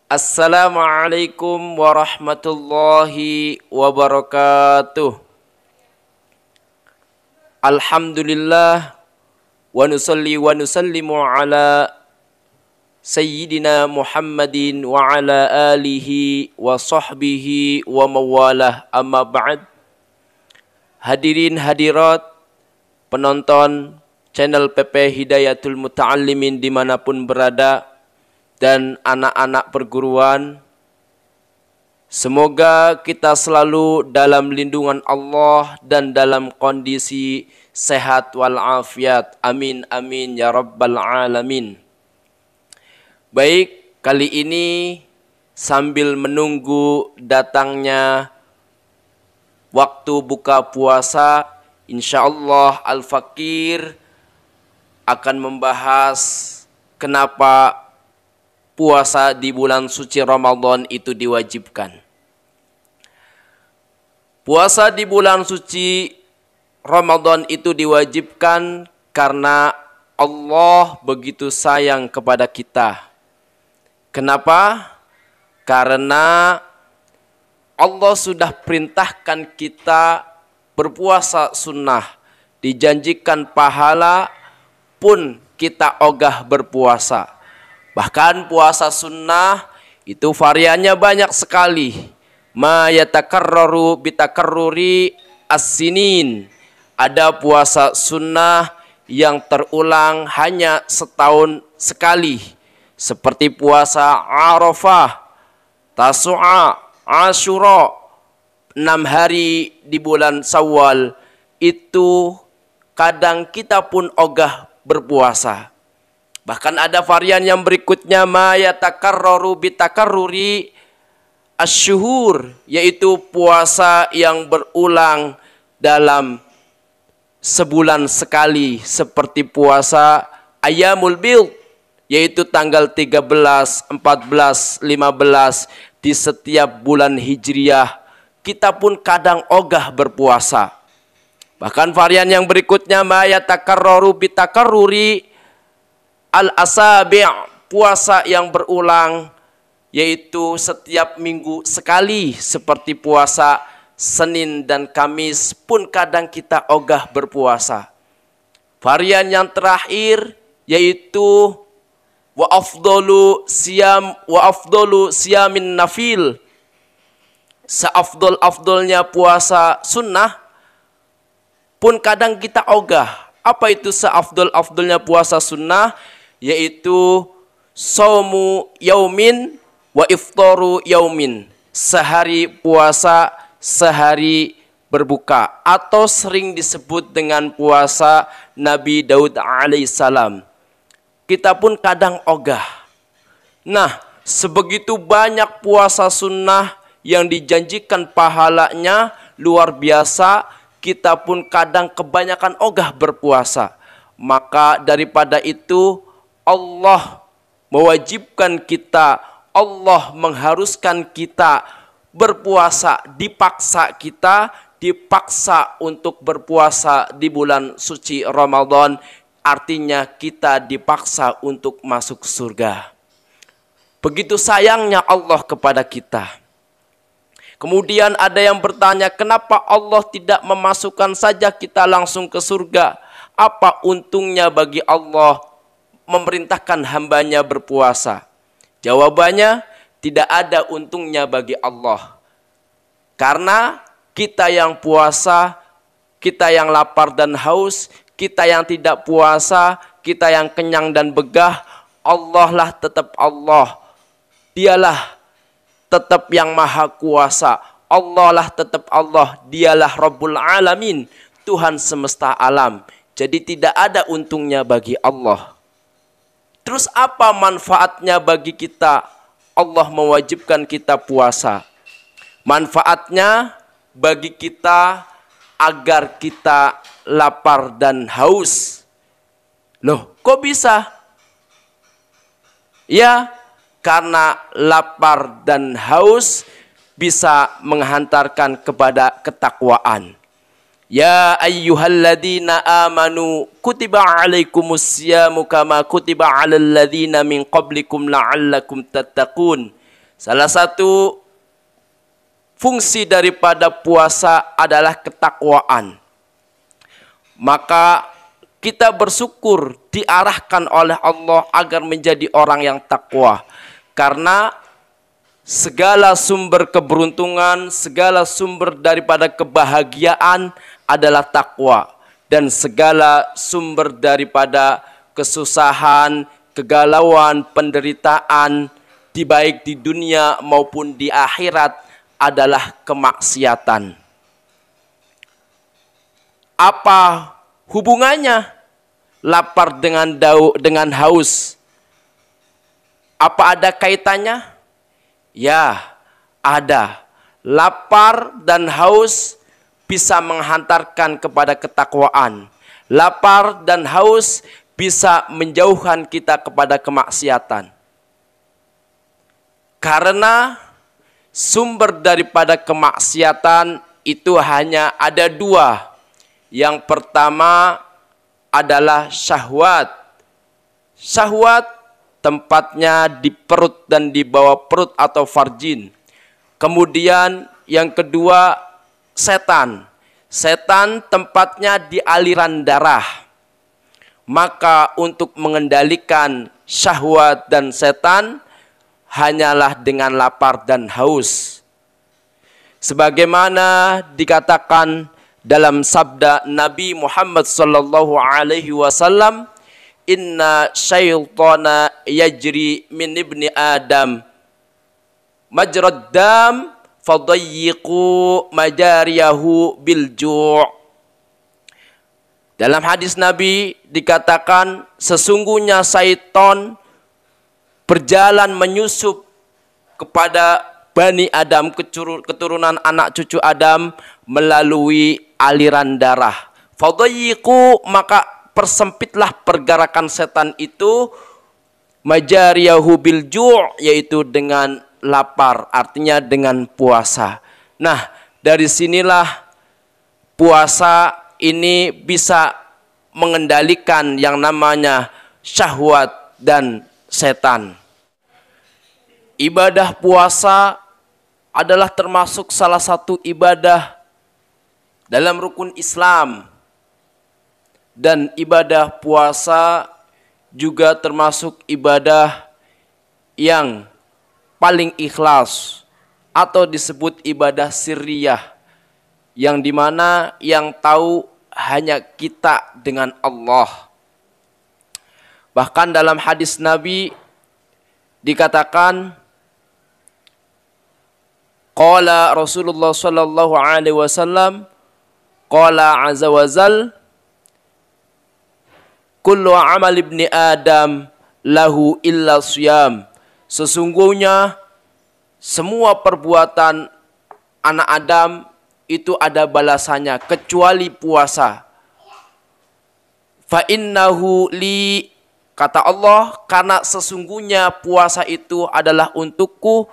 Assalamualaikum warahmatullahi wabarakatuh. Alhamdulillah wa nusalli wa nusallimu ala Sayyidina Muhammadin wa ala alihi wa sahbihi wa mawalah, amma ba'd. Hadirin hadirat penonton channel PP Hidayatul Muta'allimin dimanapun berada, dan anak-anak perguruan, semoga kita selalu dalam lindungan Allah dan dalam kondisi sehat walafiat. Amin amin ya rabbal alamin. Baik, kali ini sambil menunggu datangnya waktu buka puasa, insyaallah Al-Fakir akan membahas kenapa puasa di bulan suci Ramadan itu diwajibkan. Puasa di bulan suci Ramadan itu diwajibkan karena Allah begitu sayang kepada kita. Kenapa? Karena Allah sudah perintahkan kita berpuasa sunnah, dijanjikan pahala pun kita ogah berpuasa. Bahkan puasa sunnah itu variannya banyak sekali. Ma yatakarraru bitakarruri as-sinin. Ada puasa sunnah yang terulang hanya setahun sekali. Seperti puasa Arafah, Tasu'a, Asyura, 6 hari di bulan Syawal. Itu kadang kita pun ogah berpuasa. Bahkan ada varian yang berikutnya, ma yatakarraru bitakarruri asyuhur, yaitu puasa yang berulang dalam sebulan sekali, seperti puasa Ayyamul Bid, yaitu tanggal 13, 14, 15 di setiap bulan Hijriyah. Kita pun kadang ogah berpuasa. Bahkan varian yang berikutnya, ma yatakarraru bitakarruri al-asabi', puasa yang berulang, yaitu setiap minggu sekali, seperti puasa Senin dan Kamis pun kadang kita ogah berpuasa. Varian yang terakhir yaitu wa afdalu siyamin nafil, seafdol-afdolnya puasa sunnah pun kadang kita ogah. Apa itu seafdol-afdolnya puasa sunnah? Yaitu saumu yaumin wa iftaru yaumin, sehari puasa, sehari berbuka, atau sering disebut dengan puasa Nabi Daud alaihissalam. Kita pun kadang ogah. Nah, sebegitu banyak puasa sunnah yang dijanjikan pahalanya luar biasa, kita pun kadang kebanyakan ogah berpuasa. Maka daripada itu Allah mewajibkan kita, Allah mengharuskan kita berpuasa, dipaksa untuk berpuasa di bulan suci Ramadan. Artinya kita dipaksa untuk masuk surga. Begitu sayangnya Allah kepada kita. Kemudian ada yang bertanya, kenapa Allah tidak memasukkan saja kita langsung ke surga? Apa untungnya bagi Allah memerintahkan hambanya berpuasa? Jawabannya, tidak ada untungnya bagi Allah. Karena kita yang puasa, kita yang lapar dan haus, kita yang tidak puasa, kita yang kenyang dan begah, Allah lah tetap Allah. Dialah tetap yang maha kuasa. Allah lah tetap Allah. Dialah Rabbul Alamin, Tuhan semesta alam. Jadi tidak ada untungnya bagi Allah. Terus apa manfaatnya bagi kita Allah mewajibkan kita puasa? Manfaatnya bagi kita agar kita lapar dan haus. Loh, kok bisa? Ya, karena lapar dan haus bisa menghantarkan kepada ketakwaan. Ya ayyuhalladzina amanu kutiba alaikumus siyamu kama kutiba alal ladzina min qablikum la'allakum tattaqun. Salah satu fungsi daripada puasa adalah ketakwaan. Maka kita bersyukur diarahkan oleh Allah agar menjadi orang yang takwa. Karena segala sumber keberuntungan, segala sumber daripada kebahagiaan adalah takwa. Dan segala sumber daripada kesusahan, kegalauan, penderitaan, baik di dunia maupun di akhirat adalah kemaksiatan. Apa hubungannya lapar dengan haus? Apa ada kaitannya? Ya, ada. Lapar dan haus bisa menghantarkan kepada ketakwaan. Lapar dan haus bisa menjauhkan kita kepada kemaksiatan. Karena sumber daripada kemaksiatan itu hanya ada dua. Yang pertama adalah syahwat. Syahwat tempatnya di perut dan di bawah perut atau farjin. Kemudian yang kedua setan. Setan tempatnya di aliran darah. Maka untuk mengendalikan syahwat dan setan hanyalah dengan lapar dan haus. Sebagaimana dikatakan dalam sabda Nabi Muhammad sallallahu alaihi wasallam, "Inna syaitana yajri min ibni Adam majrad dam fadayyiqu majariyahu bil ju'." Dalam hadis Nabi dikatakan sesungguhnya syaitan berjalan menyusup kepada Bani Adam, keturunan anak cucu Adam melalui aliran darah. Fadayyiqu, maka persempitlah pergerakan setan itu, majariyahu bil ju', yaitu dengan lapar, artinya dengan puasa. Nah, dari sinilah puasa ini bisa mengendalikan yang namanya syahwat dan setan. Ibadah puasa adalah termasuk salah satu ibadah dalam rukun Islam. Dan ibadah puasa juga termasuk ibadah yang paling ikhlas atau disebut ibadah sirriyah, yang dimana yang tahu hanya kita dengan Allah. Bahkan dalam hadis Nabi dikatakan, qala Rasulullah sallallahu alaihi wasallam, qala azza wa jal, kullu amal ibni Adam lahu illa siyam. Sesungguhnya semua perbuatan anak Adam itu ada balasannya kecuali puasa. Fa innahu li, kata Allah, karena sesungguhnya puasa itu adalah untukku,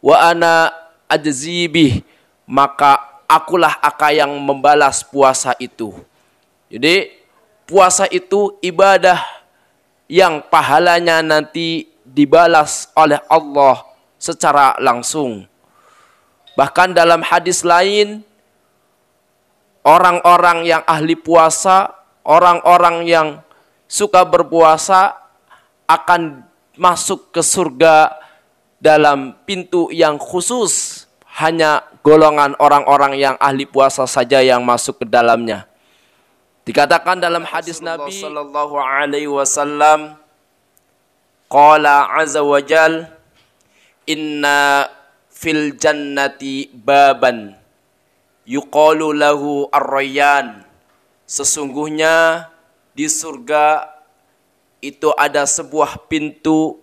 wa ana ajzibih, maka akulah akan yang membalas puasa itu. Jadi puasa itu ibadah yang pahalanya nanti dibalas oleh Allah secara langsung. Bahkan dalam hadis lain, orang-orang yang ahli puasa, orang-orang yang suka berpuasa akan masuk ke surga dalam pintu yang khusus. Hanya golongan orang-orang yang ahli puasa saja yang masuk ke dalamnya. Dikatakan dalam hadis Nabi sallallahu alaihi wasallam, qala azza wa jal, inna fil jannati baban yuqalu lahu ar-rayyan. Sesungguhnya di surga itu ada sebuah pintu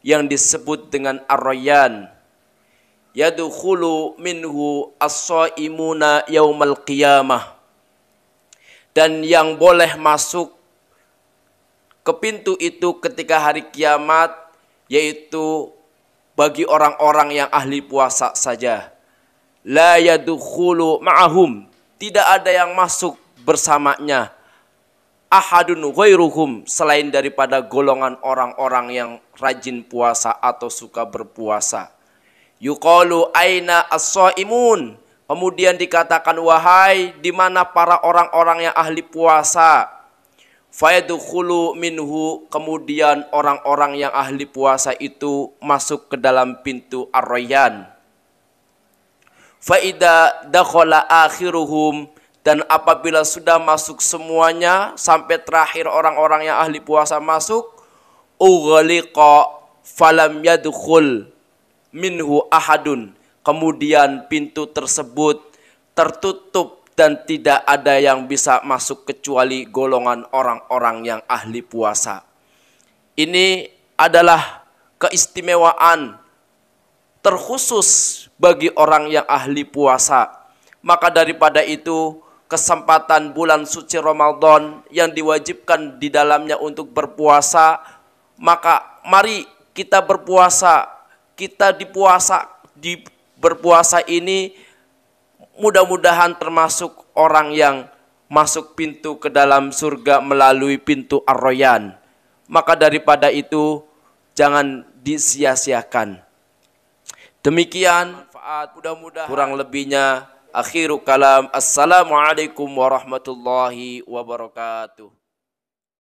yang disebut dengan ar-rayyan. Yadkhulu minhu as-shaimuna yaumal qiyamah. Dan yang boleh masuk ke pintu itu ketika hari kiamat, yaitu bagi orang-orang yang ahli puasa saja. La yadkhulu ma'ahum, tidak ada yang masuk bersamanya. Ahadun ghairuhum, selain daripada golongan orang-orang yang rajin puasa atau suka berpuasa. Yuqalu aina as-shaimun. Kemudian dikatakan, wahai di mana para orang-orang yang ahli puasa? Fayadkhulu minhu, kemudian orang-orang yang ahli puasa itu masuk ke dalam pintu Ar-Rayyan. Fa idza dakhala akhiruhum, dan apabila sudah masuk semuanya sampai terakhir orang-orang yang ahli puasa masuk, ughliqa falam yadkhul minhu ahadun, kemudian pintu tersebut tertutup dan tidak ada yang bisa masuk kecuali golongan orang-orang yang ahli puasa. Ini adalah keistimewaan terkhusus bagi orang yang ahli puasa. Maka daripada itu, kesempatan bulan suci Ramadan yang diwajibkan di dalamnya untuk berpuasa, maka mari kita berpuasa. Kita di berpuasa ini mudah-mudahan termasuk orang yang masuk pintu ke dalam surga melalui pintu Ar-Rayyan. Maka daripada itu jangan disia-siakan. Demikian manfaat, mudah-mudahan kurang lebihnya akhiru kalam. Assalamualaikum warahmatullahi wabarakatuh.